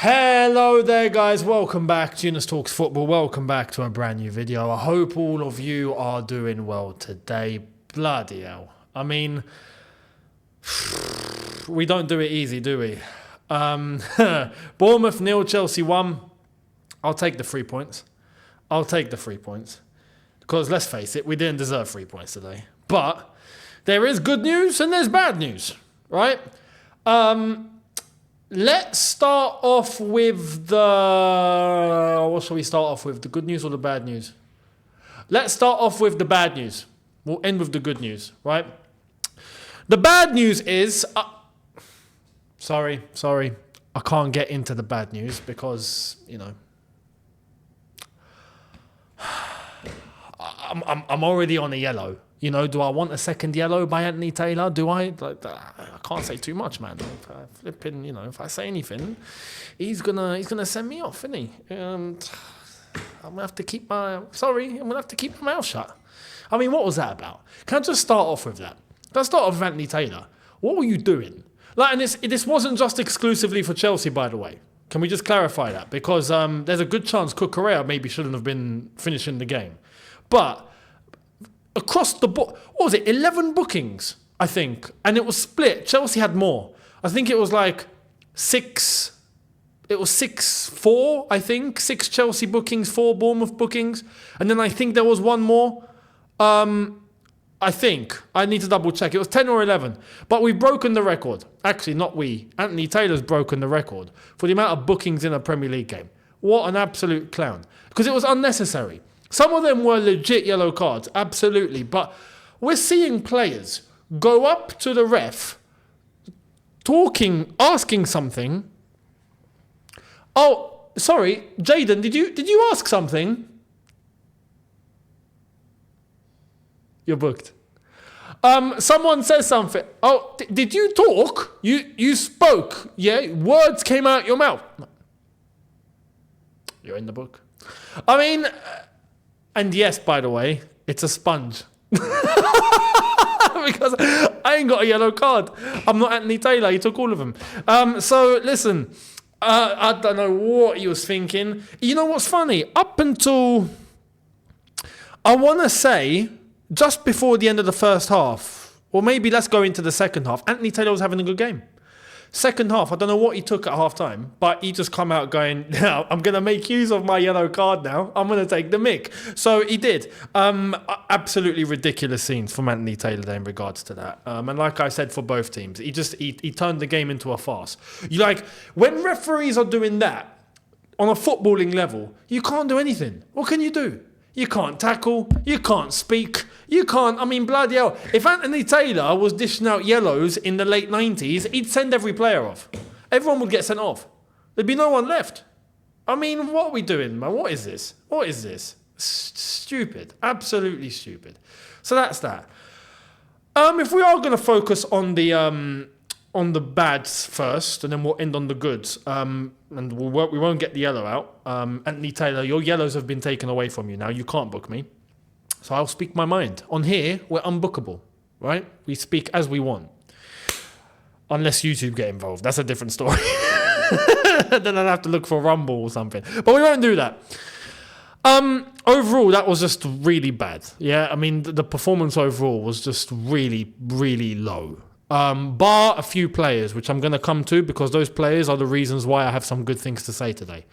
Hello there guys, welcome back to Younes Talks Football, welcome back to a brand new video. I hope all of you are doing well today. Bloody hell. I mean, we don't do it easy, do we? Bournemouth 0, Chelsea 1. I'll take the 3 points. Because let's face it, we didn't deserve 3 points today. But there is good news and there's bad news, right? Let's start off with what shall we start off with? The good news or the bad news? Let's start off with the bad news. We'll end with the good news, right? The bad news is... Sorry. I can't get into the bad news because, you know... I'm already on a yellow. You know, do I want a second yellow by Anthony Taylor? Do I? I can't say too much, man. If I say anything, he's gonna send me off, isn't he? I'm gonna have to keep my mouth shut. I mean, what was that about? Can I just start off with that? Let's start off with Anthony Taylor. What were you doing? And this wasn't just exclusively for Chelsea, by the way. Can we just clarify that? Because there's a good chance Cucurella maybe shouldn't have been finishing the game, but. Across the board, what was it? 11 bookings, I think. And it was split. Chelsea had more. I think it was like 6. It was 6-4, I think. 6 Chelsea bookings, 4 Bournemouth bookings. And then I think there was one more. I think. I need to double check. It was 10 or 11. But we've broken the record. Actually, not we. Anthony Taylor's broken the record for the amount of bookings in a Premier League game. What an absolute clown. Because it was unnecessary. Some of them were legit yellow cards, absolutely. But we're seeing players go up to the ref, asking something. Oh, sorry, Jaden, did you ask something? You're booked. Someone says something. Oh, did you talk? You spoke, yeah? Words came out your mouth. You're in the book. I mean... And yes, by the way, it's a sponge. Because I ain't got a yellow card. I'm not Anthony Taylor. He took all of them. So listen, I don't know what he was thinking. You know what's funny? Up until, I want to say, just before the end of the first half, or maybe let's go into the second half, Anthony Taylor was having a good game. Second half, I don't know what he took at half time, but he just come out going, now I'm going to make use of my yellow card now. I'm going to take the mick. So he did. Absolutely ridiculous scenes from Anthony Taylor there in regards to that. And like I said, for both teams, he turned the game into a farce. When referees are doing that on a footballing level, you can't do anything. What can you do? You can't tackle, you can't speak, bloody hell. If Anthony Taylor was dishing out yellows in the late 90s, he'd send every player off. Everyone would get sent off. There'd be no one left. I mean, what are we doing, man? What is this? Stupid. Absolutely stupid. So that's that. If we are going to focus on the bads first, and then we'll end on the goods. And we won't get the yellow out. Anthony Taylor, your yellows have been taken away from you now. You can't book me. So I'll speak my mind. On here, we're unbookable, right? We speak as we want. Unless YouTube get involved. That's a different story. Then I'll have to look for Rumble or something. But we won't do that. Overall, that was just really bad. Yeah, I mean, the performance overall was just really, really low. Bar a few players, which I'm going to come to because those players are the reasons why I have some good things to say today.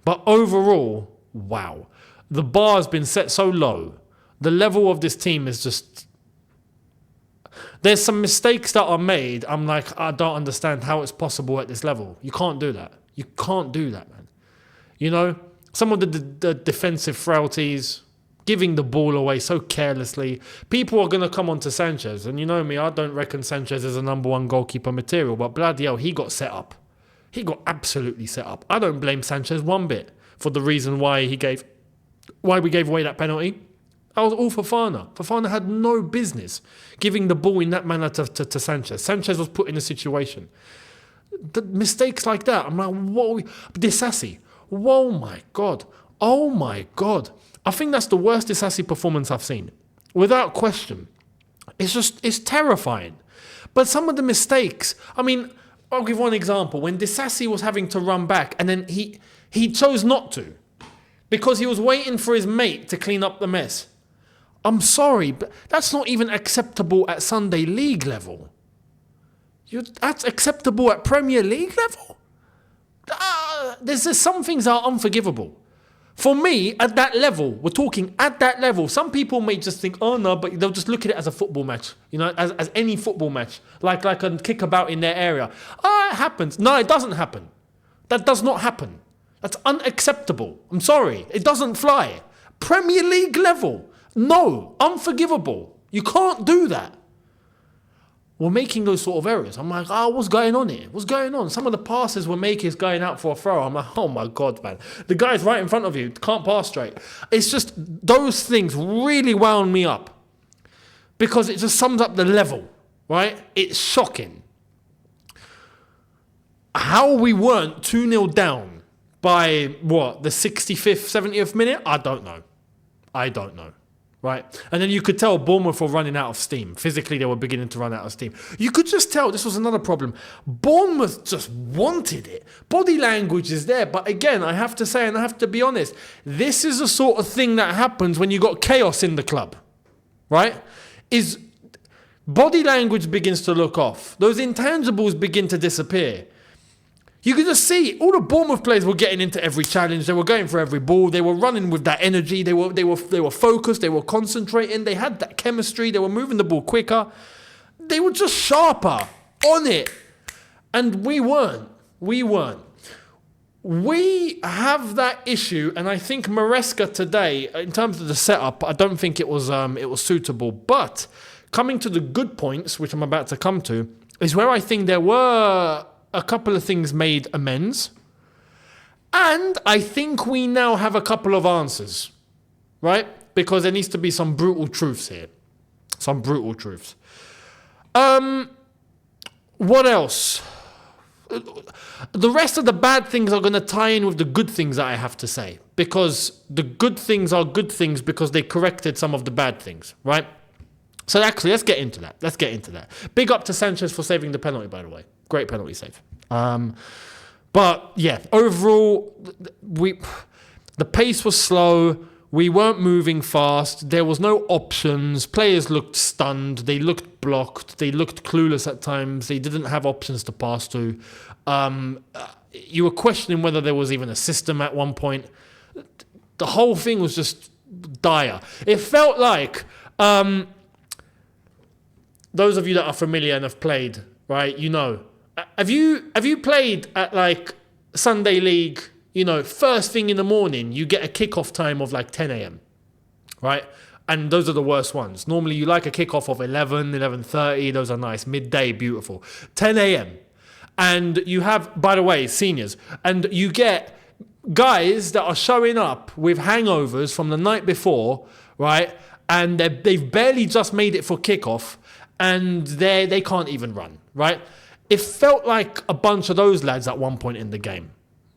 But overall, wow. The bar has been set so low. The level of this team is just... There's some mistakes that are made. I'm like, I don't understand how it's possible at this level. You can't do that. You can't do that, man. You know, some of the defensive frailties... Giving the ball away so carelessly. People are going to come on to Sanchez. And you know me, I don't reckon Sanchez is a number one goalkeeper material. But bloody hell, he got set up. He got absolutely set up. I don't blame Sanchez one bit for the reason why we gave away that penalty. That was all Fofana. Fofana had no business giving the ball in that manner to Sanchez. Sanchez was put in a situation. The mistakes like that, I'm like, whoa. Disasi. Whoa, my God. Oh, my God. I think that's the worst Disasi performance I've seen. Without question. It's terrifying. But some of the mistakes, I mean, I'll give one example. When Disasi was having to run back and then he chose not to because he was waiting for his mate to clean up the mess. I'm sorry, but that's not even acceptable at Sunday League level. That's acceptable at Premier League level? There's some things that are unforgivable. For me, at that level, we're talking at that level, some people may just think, oh no, but they'll just look at it as a football match, as any football match, like a kickabout in their area. It happens. No, it doesn't happen. That does not happen. That's unacceptable. I'm sorry. It doesn't fly. Premier League level. No, unforgivable. You can't do that. We're making those sort of errors. I'm like, what's going on here? What's going on? Some of the passes we're making is going out for a throw. I'm like, oh my God, man. The guy's right in front of you. Can't pass straight. It's just those things really wound me up because it just sums up the level, right? It's shocking. How we weren't 2-0 down by, the 65th, 70th minute? I don't know. Right? And then you could tell Bournemouth were running out of steam. Physically, they were beginning to run out of steam. You could just tell this was another problem. Bournemouth just wanted it. Body language is there. But again, I have to say, and I have to be honest, this is the sort of thing that happens when you got chaos in the club. Right? Is body language begins to look off. Those intangibles begin to disappear. You could just see all the Bournemouth players were getting into every challenge. They were going for every ball. They were running with that energy. They were focused. They were concentrating. They had that chemistry. They were moving the ball quicker. They were just sharper on it. And we weren't. We have that issue, and I think Maresca today, in terms of the setup, I don't think it was suitable. But coming to the good points, which I'm about to come to, is where I think there were a couple of things made amends. And I think we now have a couple of answers, right? Because there needs to be some brutal truths here. Some brutal truths. What else? The rest of the bad things are going to tie in with the good things that I have to say. Because the good things are good things because they corrected some of the bad things, right? So actually, let's get into that. Big up to Sanchez for saving the penalty, by the way. Great penalty save. But yeah, overall, the pace was slow. We weren't moving fast. There was no options. Players looked stunned. They looked blocked. They looked clueless at times. They didn't have options to pass to. You were questioning whether there was even a system at one point. The whole thing was just dire. It felt like those of you that are familiar and have played, right, Have you played at like Sunday League, first thing in the morning, you get a kickoff time of like 10 a.m., right? And those are the worst ones. Normally you like a kickoff of 11, 11:30. Those are nice. Midday, beautiful. 10 a.m. And you have, by the way, seniors, and you get guys that are showing up with hangovers from the night before, right? And they've barely just made it for kickoff and they can't even run, right? It felt like a bunch of those lads at one point in the game.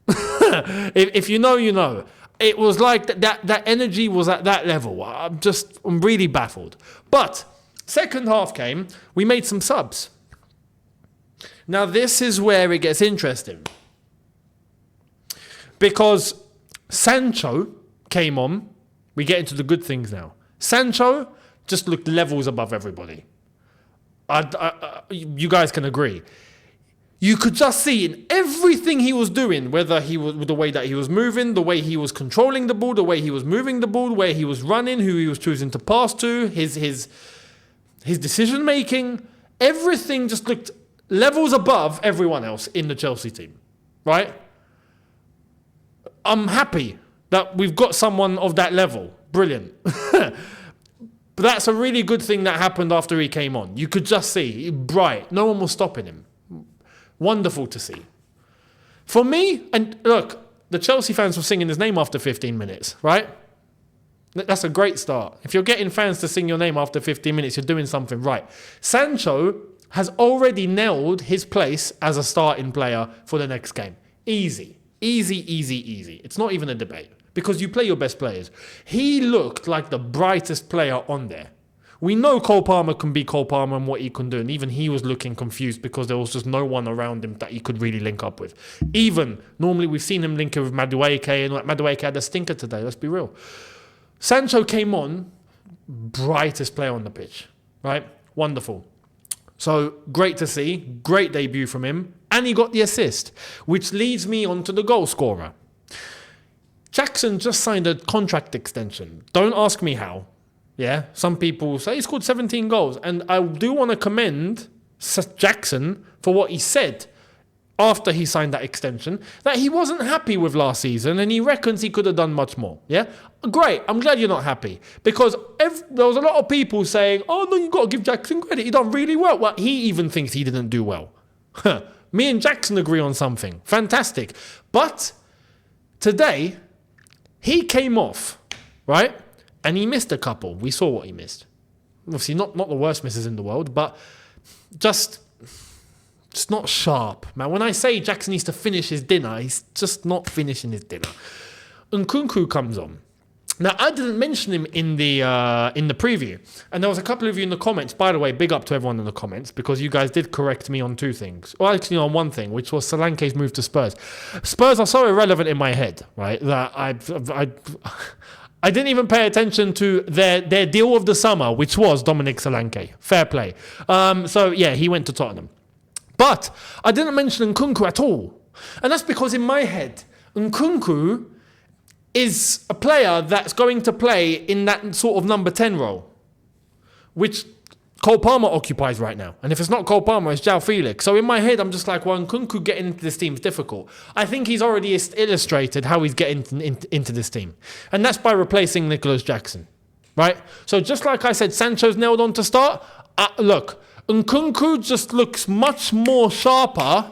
If you know, you know. It was like that energy was at that level. I'm really baffled. But second half came, we made some subs. Now this is where it gets interesting. Because Sancho came on. We get into the good things now. Sancho just looked levels above everybody. You guys can agree. You could just see in everything he was doing, whether he was the way that he was moving, the way he was controlling the ball, the way he was moving the ball, where he was running, who he was choosing to pass to, his decision making, everything just looked levels above everyone else in the Chelsea team, right? I'm happy that we've got someone of that level. Brilliant. But that's a really good thing that happened after he came on. You could just see, bright. No one was stopping him. Wonderful to see. For me, and look, the Chelsea fans were singing his name after 15 minutes, right? That's a great start. If you're getting fans to sing your name after 15 minutes, you're doing something right. Sancho has already nailed his place as a starting player for the next game. Easy. It's not even a debate because you play your best players. He looked like the brightest player on there. We know Cole Palmer can be Cole Palmer and what he can do. And even he was looking confused because there was just no one around him that he could really link up with. Even, normally we've seen him link up with Madueke, and like Madueke had a stinker today, let's be real. Sancho came on, brightest player on the pitch, right? Wonderful. So great to see, great debut from him. And he got the assist, which leads me on to the goal scorer. Jackson just signed a contract extension. Don't ask me how. Yeah, some people say he scored 17 goals. And I do want to commend Jackson for what he said after he signed that extension, that he wasn't happy with last season and he reckons he could have done much more. Yeah, great. I'm glad you're not happy, because there was a lot of people saying, oh no, you've got to give Jackson credit. He done really well. Well, he even thinks he didn't do well. Me and Jackson agree on something. Fantastic. But today, he came off, right? And he missed a couple. We saw what he missed. Obviously, not the worst misses in the world, but just not sharp, man. When I say Jackson needs to finish his dinner, he's just not finishing his dinner. Nkunku comes on. Now, I didn't mention him in the preview, and there was a couple of you in the comments. By the way, big up to everyone in the comments, because you guys did correct me on two things. Well, actually, on one thing, which was Solanke's move to Spurs. Spurs are so irrelevant in my head, right, that I didn't even pay attention to their deal of the summer, which was Dominic Solanke. Fair play. So, yeah, he went to Tottenham. But I didn't mention Nkunku at all. And that's because in my head, Nkunku is a player that's going to play in that sort of number 10 role, which Cole Palmer occupies right now. And if it's not Cole Palmer, it's João Felix. So in my head, I'm just like, well, Nkunku getting into this team is difficult. I think he's already illustrated how he's getting into this team. And that's by replacing Nicholas Jackson, right? So just like I said, Sancho's nailed on to start. Look, Nkunku just looks much more sharper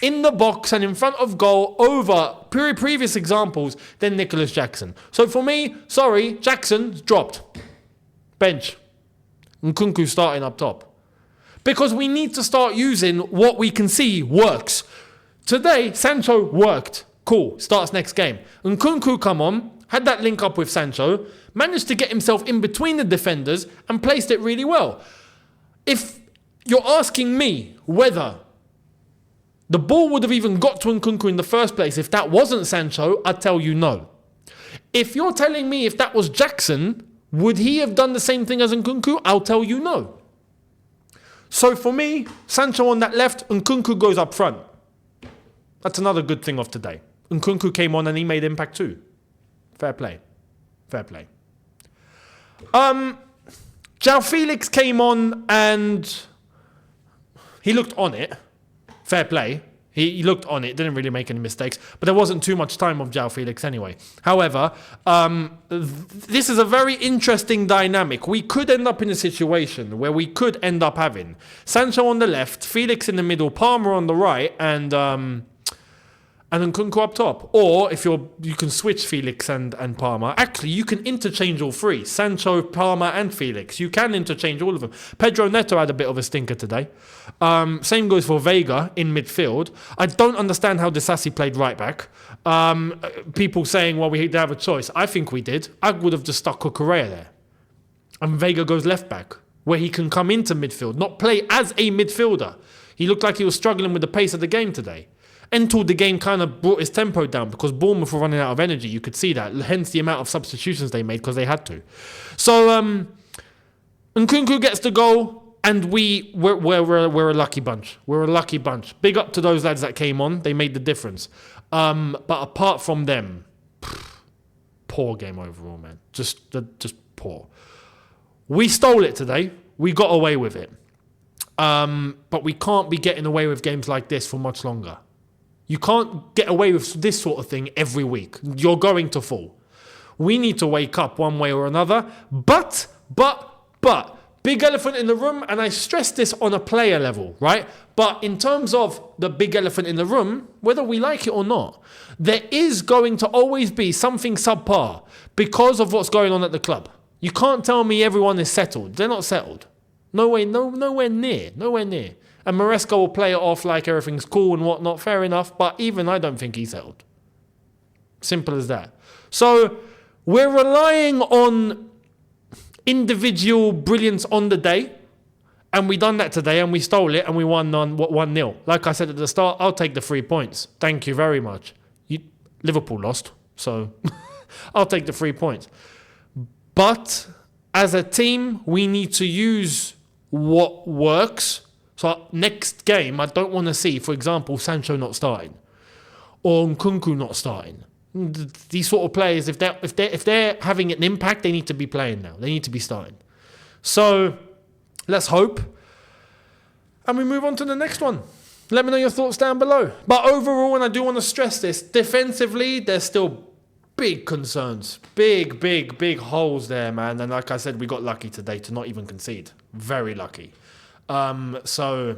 in the box and in front of goal over previous examples than Nicholas Jackson. So for me, sorry, Jackson's dropped. Bench. Nkunku starting up top. Because we need to start using what we can see works. Today, Sancho worked. Cool, starts next game. Nkunku come on, had that link up with Sancho, managed to get himself in between the defenders and placed it really well. If you're asking me whether the ball would have even got to Nkunku in the first place if that wasn't Sancho, I'd tell you no. If you're telling me if that was Jackson, would he have done the same thing as Nkunku? I'll tell you no. So for me, Sancho on that left, Nkunku goes up front. That's another good thing of today. Nkunku came on and he made impact too. Fair play. Fair play. João Felix came on and he looked on it. Fair play. He looked on it, didn't really make any mistakes, but there wasn't too much time of João Felix anyway. However, this is a very interesting dynamic. We could end up in a situation where we could end up having Sancho on the left, Felix in the middle, Palmer on the right, and Nkunku up top. Or if you can switch Felix and Palmer. Actually, you can interchange all three. Sancho, Palmer and Felix. You can interchange all of them. Pedro Neto had a bit of a stinker today. Same goes for Vega in midfield. I don't understand how Disasi played right back. People saying, well, we did have a choice. I think we did. I would have just stuck Cucurella there. And Vega goes left back, where he can come into midfield, not play as a midfielder. He looked like he was struggling with the pace of the game today. Until the game kind of brought his tempo down because Bournemouth were running out of energy. You could see that. Hence the amount of substitutions they made because they had to. So Nkunku gets the goal and we're a lucky bunch. We're a lucky bunch. Big up to those lads that came on. They made the difference. But apart from them, poor game overall, man. Just poor. We stole it today. We got away with it. But we can't be getting away with games like this for much longer. You can't get away with this sort of thing every week. You're going to fall. We need to wake up one way or another. But, big elephant in the room, and I stress this on a player level, right? But in terms of the big elephant in the room, whether we like it or not, there is going to always be something subpar because of what's going on at the club. You can't tell me everyone is settled. They're not settled. Nowhere near. And Maresca will play it off like everything's cool and whatnot. Fair enough. But even I don't think he's settled. Simple as that. So we're relying on individual brilliance on the day. And we done that today and we stole it and we won 1-0. Like I said at the start, I'll take the 3 points. Thank you very much. Liverpool lost, so I'll take the 3 points. But as a team, we need to use what works. So next game, I don't want to see, for example, Sancho not starting or Nkunku not starting. These sort of players, if they're having an impact, they need to be playing now. They need to be starting. So let's hope. And we move on to the next one. Let me know your thoughts down below. But overall, and I do want to stress this, defensively, there's still big concerns. Big holes there, man. And like I said, we got lucky today to not even concede. Very lucky. So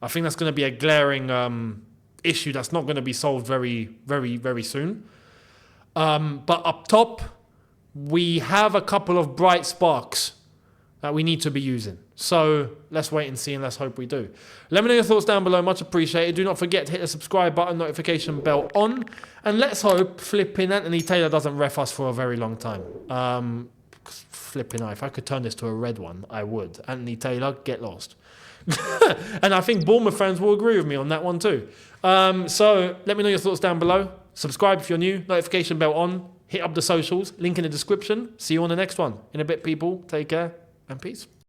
I think that's going to be a glaring issue that's not going to be solved very soon. But up top, we have a couple of bright sparks that we need to be using. So let's wait and see, and let's hope we do. Let me know your thoughts down below. Much appreciated. Do not forget to hit the subscribe button, notification bell on. And let's hope flipping Anthony Taylor doesn't ref us for a very long time. Flipping if I could turn this to a red one, I would. Anthony Taylor, get lost. And I think Bournemouth fans will agree with me on that one too. So let me know your thoughts down below. Subscribe if you're new, notification bell on. Hit up the socials, link in the description. See you on the next one. In a bit, people. Take care and peace.